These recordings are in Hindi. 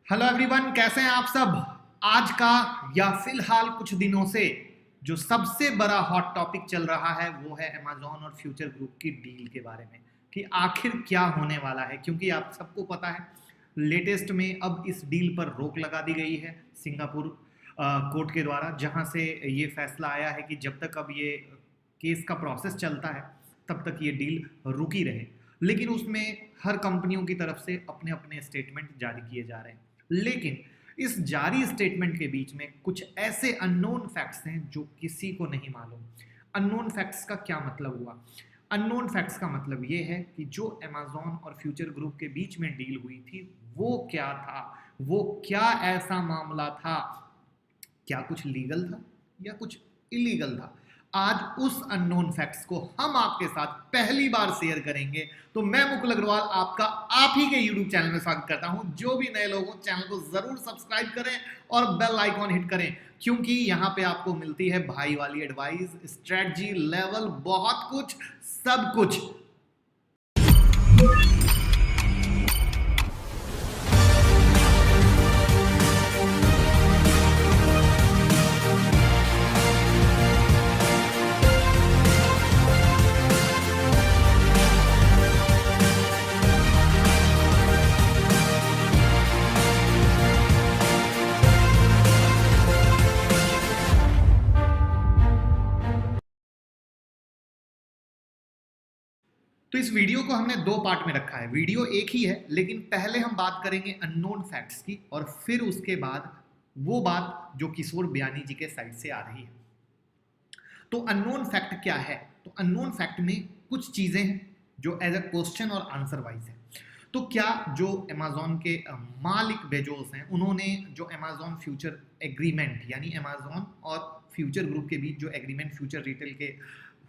हेलो एवरीवन, कैसे हैं आप सब। आज का या फिलहाल कुछ दिनों से जो सबसे बड़ा हॉट टॉपिक चल रहा है वो है अमेजॉन और फ्यूचर ग्रुप की डील के बारे में कि आखिर क्या होने वाला है। क्योंकि आप सबको पता है लेटेस्ट में अब इस डील पर रोक लगा दी गई है सिंगापुर कोर्ट के द्वारा, जहां से ये फैसला आया है कि जब तक अब ये केस का प्रोसेस चलता है तब तक ये डील रुकी रहे। लेकिन उसमें हर कंपनियों की तरफ से अपने अपने स्टेटमेंट जारी किए जा रहे हैं। लेकिन इस जारी स्टेटमेंट के बीच में कुछ ऐसे अननोन फैक्ट्स हैं जो किसी को नहीं मालूम। अननोन फैक्ट्स का क्या मतलब हुआ? अननोन फैक्ट्स का मतलब ये है कि जो अमेजॉन और फ्यूचर ग्रुप के बीच में डील हुई थी वो क्या था, वो क्या ऐसा मामला था, क्या कुछ लीगल था या कुछ इलीगल था। आज उस अननोन फैक्ट्स को हम आपके साथ पहली बार शेयर करेंगे। तो मैं मुकुल अग्रवाल आपका आप ही के YouTube चैनल में स्वागत करता हूं। जो भी नए लोग हो चैनल को जरूर सब्सक्राइब करें और बेल आइकॉन हिट करें, क्योंकि यहां पे आपको मिलती है भाई वाली एडवाइस, स्ट्रेटजी लेवल, बहुत कुछ, सब कुछ। तो इस वीडियो को हमने दो पार्ट में रखा है। वीडियो एक ही है, लेकिन पहले हम बात करेंगे अननोन फैक्ट्स की और फिर उसके बाद वो बात जो किशोर बयानी जी के साइड से आ रही है। तो अननोन फैक्ट क्या है? तो अननोन फैक्ट में कुछ चीजें हैं जो एज अ क्वेश्चन और आंसर वाइज है। तो क्या जो अमेजॉन के मालिक बेजोस हैं, उन्होंने जो अमेजॉन फ्यूचर एग्रीमेंट यानी अमेजॉन और फ्यूचर ग्रुप के बीच जो एग्रीमेंट फ्यूचर रिटेल के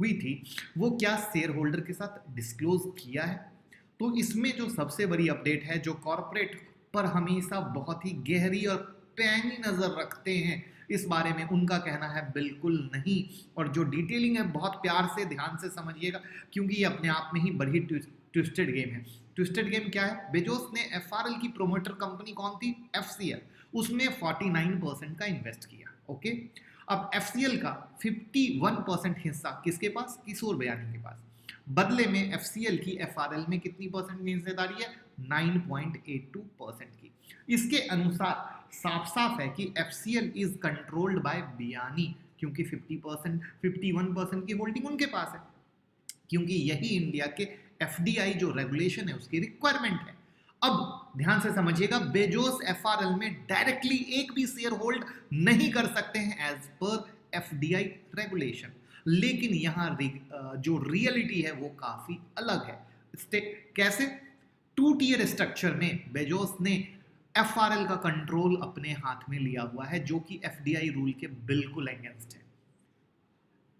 हुई थी, वो क्या शेयर होल्डर के साथ डिस्क्लोज किया है? तो इसमें जो सबसे बड़ी अपडेट है, जो कॉरपोरेट पर हमेशा बहुत ही गहरी और पैनी नजर रखते हैं, इस बारे में उनका कहना है बिल्कुल नहीं। और जो डिटेलिंग है बहुत प्यार से ध्यान से समझिएगा, क्योंकि ये अपने आप में ही बड़ी ट्विस्टेड गेम है। ट्विस्टेड गेम क्या है? बेजोस ने एफआरएल की प्रोमोटर कंपनी कौन थी? एफसीएल, उसमें 49% का इन्वेस्ट किया। ओके, अब एफसीएल का 51% हिस्सा किसके पास? किशोर बयानी के पास। बदले में एफसीएल की एफआरएल में कितनी परसेंट की हिस्सेदारी है? 9.82% की। इसके अनुसार साफ साफ है कि एफसीएल इज कंट्रोल्ड बाय बयानी, क्योंकि 51% की होल्डिंग उनके पास है, क्योंकि यही इंडिया के एफडीआई जो रेगुलेशन है उसकी रिक्वायरमेंट है। अब ध्यान से समझिएगा, बेजोस एफआरएल में डायरेक्टली एक भी शेयर होल्ड नहीं कर सकते हैं एज पर एफडीआई रेगुलेशन। लेकिन यहां जो रियलिटी है वो काफी अलग है। कैसे? 2 टियर स्ट्रक्चर में बेजोस ने एफआरएल का कंट्रोल अपने हाथ में लिया हुआ है, जो कि एफडीआई रूल के बिल्कुल अगेंस्ट है।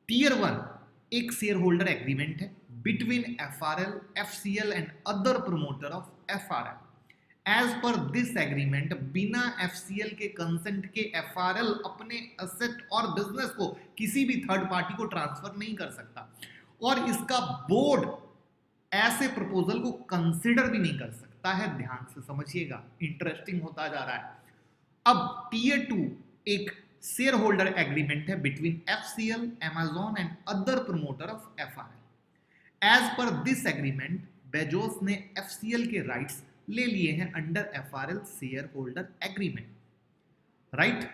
टियर 1 एक शेयर होल्डर एग्रीमेंट है between FRL, FCL and other promoter of FRL. As पर दिस एग्रीमेंट, बिना एफसीएल के कंसेंट के एफआरएल अपने एसेट और बिजनेस को किसी भी थर्ड पार्टी को ट्रांसफर नहीं कर सकता, और इसका बोर्ड ऐसे प्रपोजल को कंसिडर भी नहीं कर सकता है। ध्यान से समझिएगा, इंटरेस्टिंग होता जा रहा है। अब टियर 2 एक शेयर होल्डर एग्रीमेंट है between FCL, Amazon and other promoter of FRL. As पर दिस एग्रीमेंट, बेजोस ने एफसीएल के राइट्स ले लिए हैं under FRL share holder agreement, right.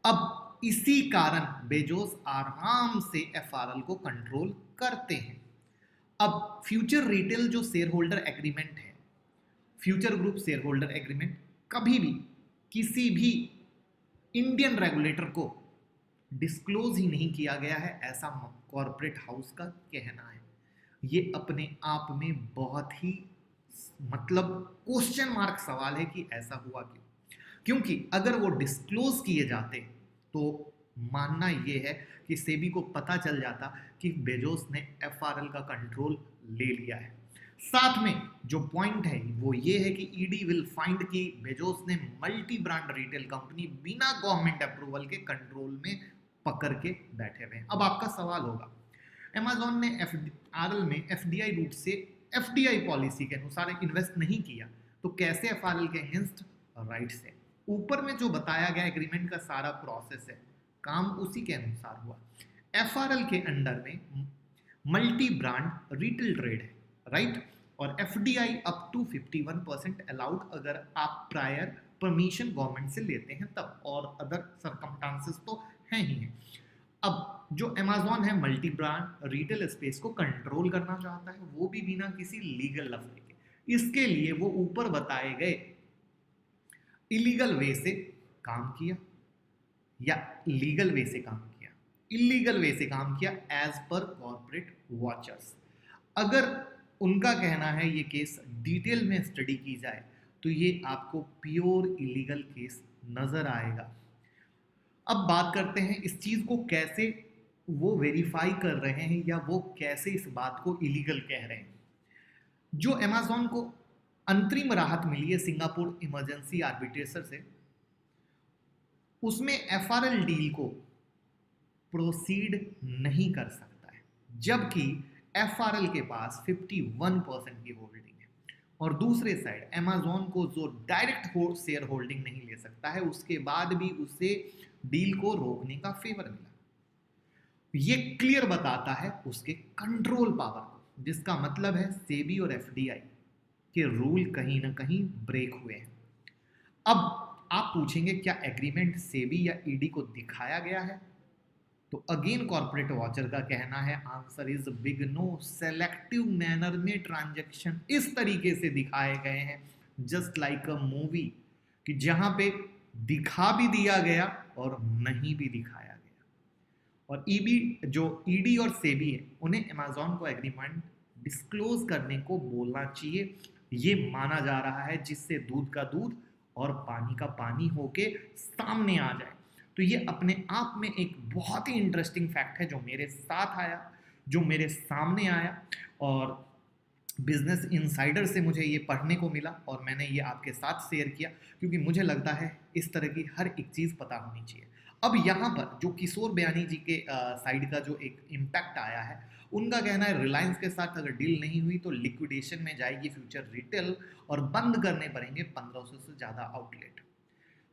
अब इसी कारण बेजोस आराम से एफआरएल को कंट्रोल करते हैं। अब फ्यूचर रिटेल जो शेयर होल्डर एग्रीमेंट है, future group share holder agreement, कभी भी किसी भी इंडियन रेगुलेटर को डिस्क्लोज ही नहीं किया गया है, ऐसा कॉर्पोरेट हाउस का कहना है। ये अपने आप में बहुत ही मतलब क्वेश्चन मार्क सवाल है कि ऐसा हुआ क्यों। क्योंकि अगर वो डिस्क्लोज किए जाते तो मानना ये है कि सेबी को पता चल जाता कि बेजोस ने एफआरएल का कंट्रोल ले लिया है। साथ में जो पॉइंट है वो ये है कि ईडी विल फाइंड कि बेजोस ने मल्टी ब्रांड रिटेल कंपनी बिना गवर्नमेंट अप्रूवल के कंट्रोल में पकड़ के बैठे हुए हैं। अब आपका सवाल होगा, अमेजॉन ने एफआरएल में एफडीआई रूट से एफडीआई पॉलिसी के अनुसार इन्वेस्ट नहीं किया, तो कैसे एफआरएल के अगेंस्ट राइट्स है। ऊपर में जो बताया गया एग्रीमेंट का सारा प्रोसेस है, काम उसी के अनुसार हुआ। एफआरएल के अंडर में मल्टी ब्रांड रिटेल ट्रेड है, राइट, और एफडीआई अप टू 51% अलाउड अगर आप प्रायर परमिशन गवर्नमेंट से लेते हैं तब, और अदर सर्कमस्टांसेस तो हैं ही हैं। अब जो अमेज़न है मल्टी ब्रांड रिटेल स्पेस को कंट्रोल करना चाहता है, वो भी बिना किसी लीगल लफड़े के। इसके लिए वो ऊपर बताए गए इलीगल वे से काम किया या लीगल वे से काम किया। इलीगल वे से काम किया एज पर कॉर्पोरेट वॉचर्स। अगर उनका कहना है ये केस डिटेल में स्टडी की जाए तो ये आपको प्योर इलीगल केस नजर आएगा। अब बात करते हैं इस चीज को कैसे वो वेरीफाई कर रहे हैं या वो कैसे इस बात को इलीगल कह रहे हैं। जो अमेज़न को अंतरिम राहत मिली है सिंगापुर इमरजेंसी आर्बिट्रेशन से, उसमें एफआरएल डील को प्रोसीड नहीं कर सकता है, जबकि एफआरएल के पास 51% की होल्डिंग है। और दूसरे साइड अमेज़न को जो डायरेक्ट शेयर होल्डिंग नहीं ले सकता है, उसके बाद भी उसे डील को रोकने का फेवर मिला। ये क्लियर बताता है उसके कंट्रोल पावर को, जिसका मतलब है सेबी और एफडीआई के रूल कहीं ना कहीं ब्रेक हुए हैं। अब आप पूछेंगे क्या एग्रीमेंट सेबी या ईडी को दिखाया गया है, तो अगेन कॉर्पोरेट वॉचर का कहना है answer is big no. Selective manner में ट्रांजैक्शन इस तरीके से दिखाए गए हैं जस्ट लाइक अ मूवी, कि जहां पे दिखा भी दिया गया और नहीं भी दिखाया गया। और ईडी और सेबी है, उन्हें अमेज़न को एग्रीमेंट डिस्क्लोज करने को बोलना चाहिए, ये माना जा रहा है, जिससे दूध का दूध और पानी का पानी होके सामने आ जाए। तो ये अपने आप में एक बहुत ही इंटरेस्टिंग फैक्ट है जो मेरे साथ आया, जो मेरे सामने आया, और बिजनेस इनसाइडर से मुझे ये पढ़ने को मिला और मैंने ये आपके साथ शेयर किया, क्योंकि मुझे लगता है इस तरह की हर एक चीज़ पता होनी चाहिए। अब यहाँ पर जो किशोर बयानी जी के साइड का जो एक इम्पैक्ट आया है, उनका कहना है रिलायंस के साथ अगर डील नहीं हुई तो लिक्विडेशन में जाएगी फ्यूचर रिटेल और बंद करने पड़ेंगे 1500 से ज़्यादा आउटलेट।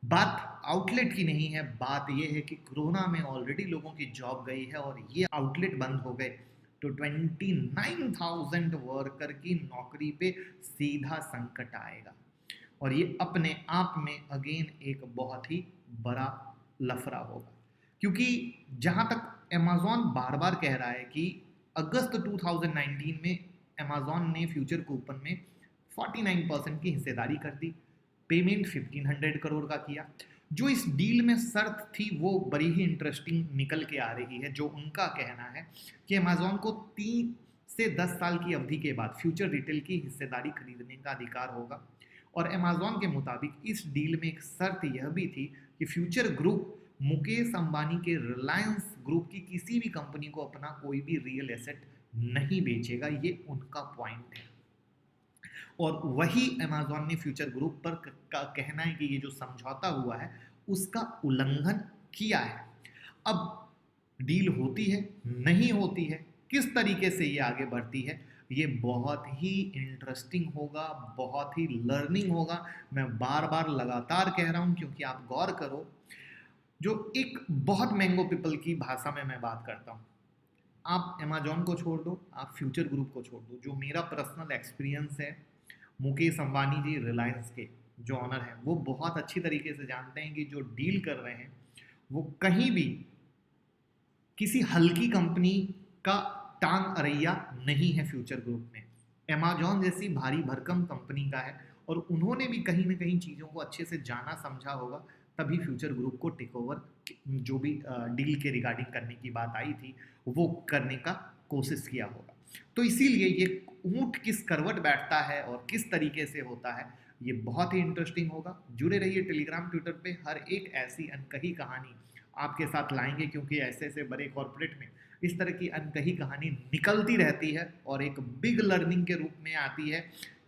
बात आउटलेट की नहीं है, बात यह है कि कोरोना में ऑलरेडी लोगों की जॉब गई है और ये आउटलेट बंद हो गए तो 29,000 वर्कर की नौकरी पे सीधा संकट आएगा। और ये अपने आप में अगेन एक बहुत ही बड़ा लफड़ा होगा, क्योंकि जहां तक अमेज़न बार बार कह रहा है कि अगस्त 2019 में अमेज़न ने फ्यूचर कूपन में 49% की हिस्सेदारी कर दी, पेमेंट 1500 करोड़ का किया। जो इस डील में शर्त थी वो बड़ी ही इंटरेस्टिंग निकल के आ रही है। जो उनका कहना है कि अमेज़न को 3 से 10 साल की अवधि के बाद फ्यूचर रिटेल की हिस्सेदारी खरीदने का अधिकार होगा। और अमेज़न के मुताबिक इस डील में एक शर्त यह भी थी कि फ्यूचर ग्रुप मुकेश अंबानी के रिलायंस ग्रुप की किसी भी कंपनी को अपना कोई भी रियल एसेट नहीं बेचेगा। ये उनका पॉइंट है और वही अमेज़न ने फ्यूचर ग्रुप पर का कहना है कि ये जो समझौता हुआ है उसका उल्लंघन किया है। अब डील होती है नहीं होती है, किस तरीके से ये आगे बढ़ती है, ये बहुत ही इंटरेस्टिंग होगा, बहुत ही लर्निंग होगा। मैं बार बार लगातार कह रहा हूँ क्योंकि आप गौर करो, जो एक बहुत मैंगो पीपल की भाषा में मैं बात करता हूँ। आप अमेज़न को छोड़ दो, आप फ्यूचर ग्रुप को छोड़ दो, जो मेरा पर्सनल एक्सपीरियंस है, मुकेश अंबानी जी रिलायंस के जो ऑनर हैं वो बहुत अच्छी तरीके से जानते हैं कि जो डील कर रहे हैं वो कहीं भी किसी हल्की कंपनी का टांग अरैया नहीं है। फ्यूचर ग्रुप में अमेज़न जैसी भारी भरकम कंपनी का है और उन्होंने भी कहीं ना कहीं चीज़ों को अच्छे से जाना समझा होगा, तभी फ्यूचर ग्रुप को टेक ओवर जो भी डील के रिगार्डिंग करने की बात आई थी वो करने का कोशिश किया होगा। तो इसीलिए ये ऊंट किस करवट बैठता है और किस तरीके से होता है, ये बहुत ही इंटरेस्टिंग होगा। जुड़े रहिए टेलीग्राम ट्विटर पे, हर एक ऐसी अनकही कहानी आपके साथ लाएंगे, क्योंकि ऐसे ऐसे बड़े कॉर्पोरेट में इस तरह की अनकही कहानी निकलती रहती है और एक बिग लर्निंग के रूप में आती है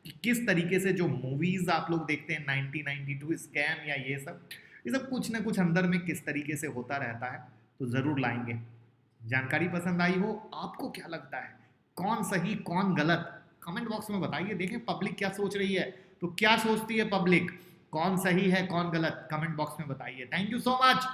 कि किस तरीके से जो मूवीज़ आप लोग देखते हैं 1992 स्कैम या ये सब कुछ ना कुछ अंदर में किस तरीके से होता रहता है। तो ज़रूर लाएंगे। जानकारी पसंद आई हो, आपको क्या लगता है कौन सही कौन गलत, कमेंट बॉक्स में बताइए। देखें पब्लिक क्या सोच रही है, तो क्या सोचती है पब्लिक, कौन सही है कौन गलत, कमेंट बॉक्स में बताइए। Thank you so much.